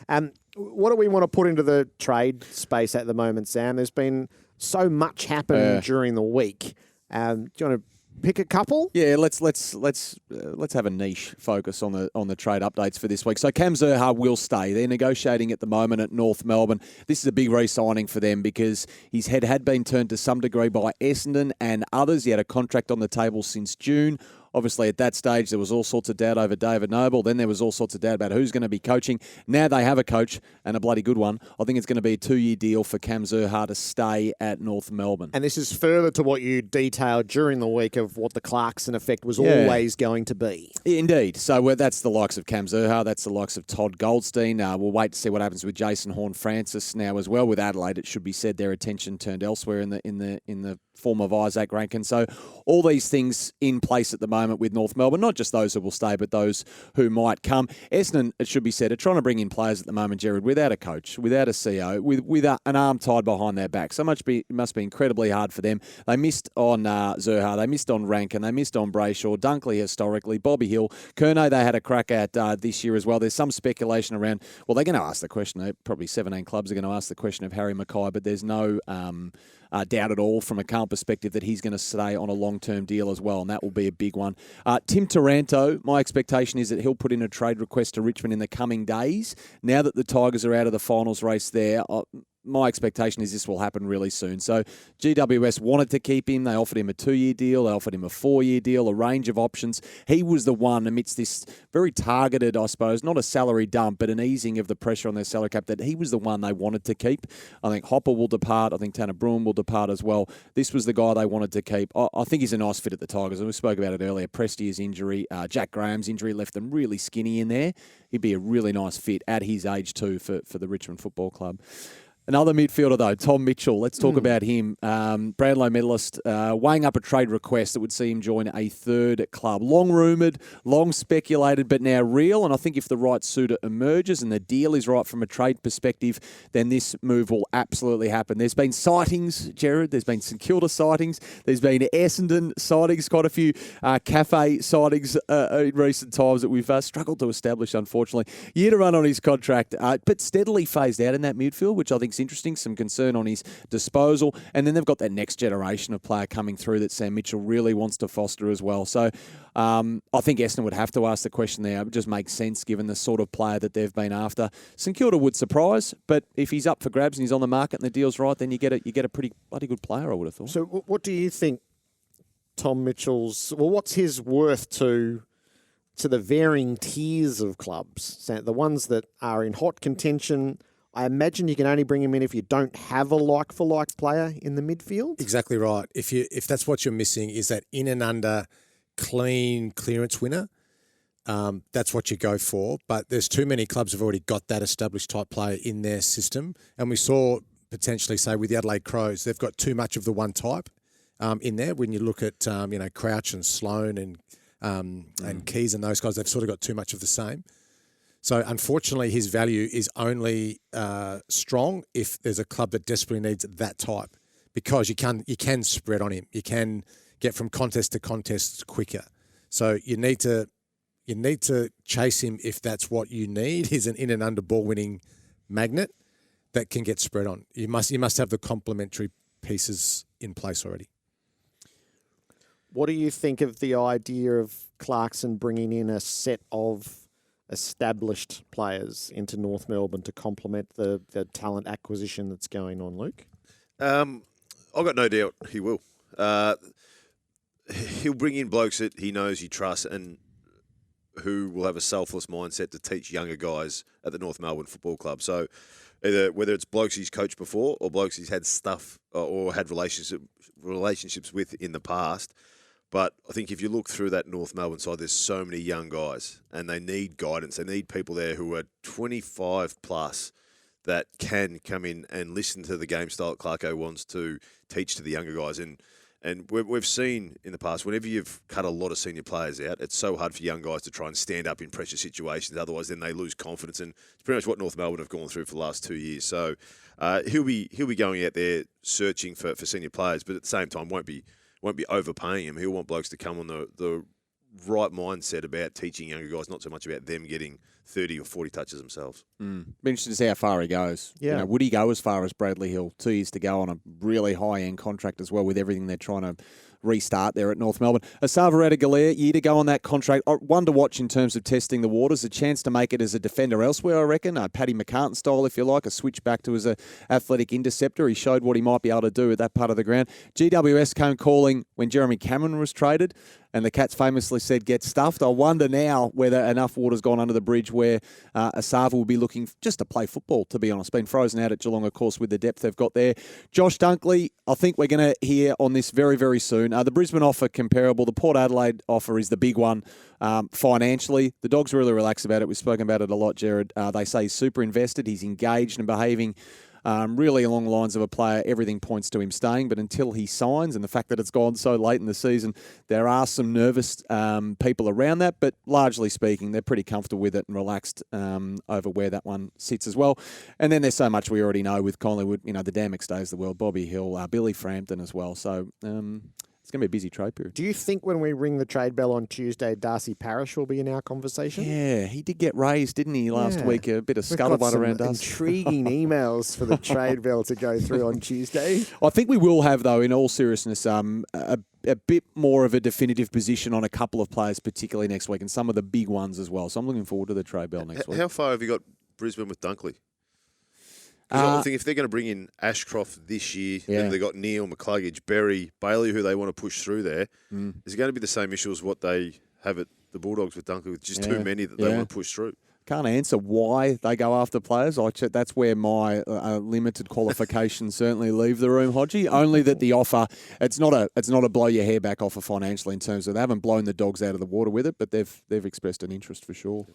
What do we want to put into the trade space at the moment, Sam? There's been so much happen during the week. Do you want to pick a couple? Yeah, let's have a niche focus on the trade updates for this week. So Cam Zurhaar will stay. They're negotiating at the moment at North Melbourne. This is a big re-signing for them because his head had been turned to some degree by Essendon and others. He had a contract on the table since June. Obviously, at that stage, there was all sorts of doubt over David Noble. Then there was all sorts of doubt about who's going to be coaching. Now they have a coach, and a bloody good one. I think it's going to be a 2-year deal for Cam Zurhaar to stay at North Melbourne. And this is further to what you detailed during the week of what the Clarkson effect was always going to be. Indeed. So that's the likes of Cam Zurhaar. That's the likes of Todd Goldstein. We'll wait to see what happens with Jason Horne-Francis now as well. With Adelaide, it should be said their attention turned elsewhere in the form of Isaac Rankin. So all these things in place at the moment with North Melbourne, not just those who will stay, but those who might come. Essendon, it should be said, are trying to bring in players at the moment, Gerard, without a coach, without a CEO, with an arm tied behind their back. So it must be incredibly hard for them. They missed on Zurhaar, they missed on Rankin, they missed on Brayshaw, Dunkley historically, Bobby Hill, Curnow they had a crack at this year as well. There's some speculation around, well, they're going to ask the question, probably 17 clubs are going to ask the question of Harry Mackay, but there's no doubt at all from a Carlton perspective that he's going to stay on a long-term deal as well, and that will be a big one. Tim Taranto, my expectation is that he'll put in a trade request to Richmond in the coming days. Now that the Tigers are out of the finals race there, my expectation is this will happen really soon. So GWS wanted to keep him. They offered him a 2-year deal. They offered him a 4-year deal, a range of options. He was the one amidst this very targeted, I suppose, not a salary dump, but an easing of the pressure on their salary cap, that he was the one they wanted to keep. I think Hopper will depart. I think Tanner Bruin will depart as well. This was the guy they wanted to keep. I think he's a nice fit at the Tigers, and we spoke about it earlier. Presti's injury, Jack Graham's injury left them really skinny in there. He'd be a really nice fit at his age too for the Richmond Football Club. Another midfielder, though, Tom Mitchell. Let's talk about him. Brownlow medalist, weighing up a trade request that would see him join a third club. Long rumoured, long speculated, but now real. And I think if the right suitor emerges and the deal is right from a trade perspective, then this move will absolutely happen. There's been sightings, Gerard. There's been St Kilda sightings. There's been Essendon sightings, quite a few cafe sightings in recent times that we've struggled to establish, unfortunately. Year to run on his contract, but steadily phased out in that midfield, which I think interesting, some concern on his disposal. And then they've got that next generation of player coming through that Sam Mitchell really wants to foster as well. So I think Essendon would have to ask the question there. It just makes sense given the sort of player that they've been after. St Kilda would surprise, but if he's up for grabs and he's on the market and the deal's right, then you get a pretty bloody good player, I would have thought. So what do you think Tom Mitchell's, what's his worth to the varying tiers of clubs? The ones that are in hot contention, I imagine you can only bring him in if you don't have a like-for-like player in the midfield. Exactly right. If that's what you're missing, is that in and under clean clearance winner, that's what you go for. But there's too many clubs who've already got that established type player in their system. And we saw potentially, say, with the Adelaide Crows, they've got too much of the one type in there. When you look at, Crouch and Sloan and Keys and those guys, they've sort of got too much of the same. So, unfortunately, his value is only strong if there's a club that desperately needs that type, because you can spread on him. You can get from contest to contest quicker. So you need to chase him if that's what you need. He's an in and under ball winning magnet that can get spread on. You must have the complementary pieces in place already. What do you think of the idea of Clarkson bringing in a set of established players into North Melbourne to complement the talent acquisition that's going on, Luke? I've got no doubt he will. He'll bring in blokes that he knows, he trusts, and who will have a selfless mindset to teach younger guys at the North Melbourne Football Club. So whether it's blokes he's coached before or blokes he's had stuff or had relationships with in the past. But I think if you look through that North Melbourne side, there's so many young guys and they need guidance. They need people there who are 25 plus that can come in and listen to the game style that Clarko wants to teach to the younger guys. And we've seen in the past, whenever you've cut a lot of senior players out, it's so hard for young guys to try and stand up in pressure situations. Otherwise, then they lose confidence. And it's pretty much what North Melbourne have gone through for the last 2 years. So he'll be going out there searching for senior players, but at the same time won't be overpaying him. He'll want blokes to come on the right mindset about teaching younger guys, not so much about them getting 30 or 40 touches themselves. Be interested to see how far he goes. Yeah. You know, would he go as far as Bradley Hill? 2 years to go on a really high-end contract as well with everything they're trying to restart there at North Melbourne. Esava Ratugolea, year to go on that contract. One to watch in terms of testing the waters. A chance to make it as a defender elsewhere, I reckon. Paddy McCartan style, if you like. A switch back to as an athletic interceptor. He showed what he might be able to do at that part of the ground. GWS came calling when Jeremy Cameron was traded, and the Cats famously said, get stuffed. I wonder now whether enough water's gone under the bridge where Esava will be looking just to play football, to be honest. Been frozen out at Geelong, of course, with the depth they've got there. Josh Dunkley, I think we're going to hear on this very, very soon. The Brisbane offer comparable. The Port Adelaide offer is the big one financially. The Dogs are really relaxed about it. We've spoken about it a lot, Gerard. They say he's super invested. He's engaged and behaving really along the lines of a player. Everything points to him staying, but until he signs, and the fact that it's gone so late in the season, there are some nervous people around that, but largely speaking, they're pretty comfortable with it and relaxed over where that one sits as well. And then there's so much we already know with Collingwood, the Dan McStays of the world, Bobby Hill, Billy Frampton as well. So it's going to be a busy trade period. Do you think when we ring the trade bell on Tuesday, Darcy Parish will be in our conversation? Yeah, he did get raised, didn't he, last week? A bit of We've got scuttlebutt some around us. intriguing emails for the trade bell to go through on Tuesday. I think we will have, though, in all seriousness, a bit more of a definitive position on a couple of players, particularly next week, and some of the big ones as well. So I'm looking forward to the trade bell next week. How far have you got Brisbane with Dunkley? I think if they're going to bring in Ashcroft this year, then they've got Neil, McCluggage, Berry, Bailey, who they want to push through there. Is it going to be the same issue as what they have at the Bulldogs with Dunkley, with just too many that they want to push through? Can't answer why they go after players. That's where my limited qualifications certainly leave the room, Hodgie. Only that the offer, it's not a blow your hair back offer financially in terms of they haven't blown the Dogs out of the water with it, but they've expressed an interest for sure.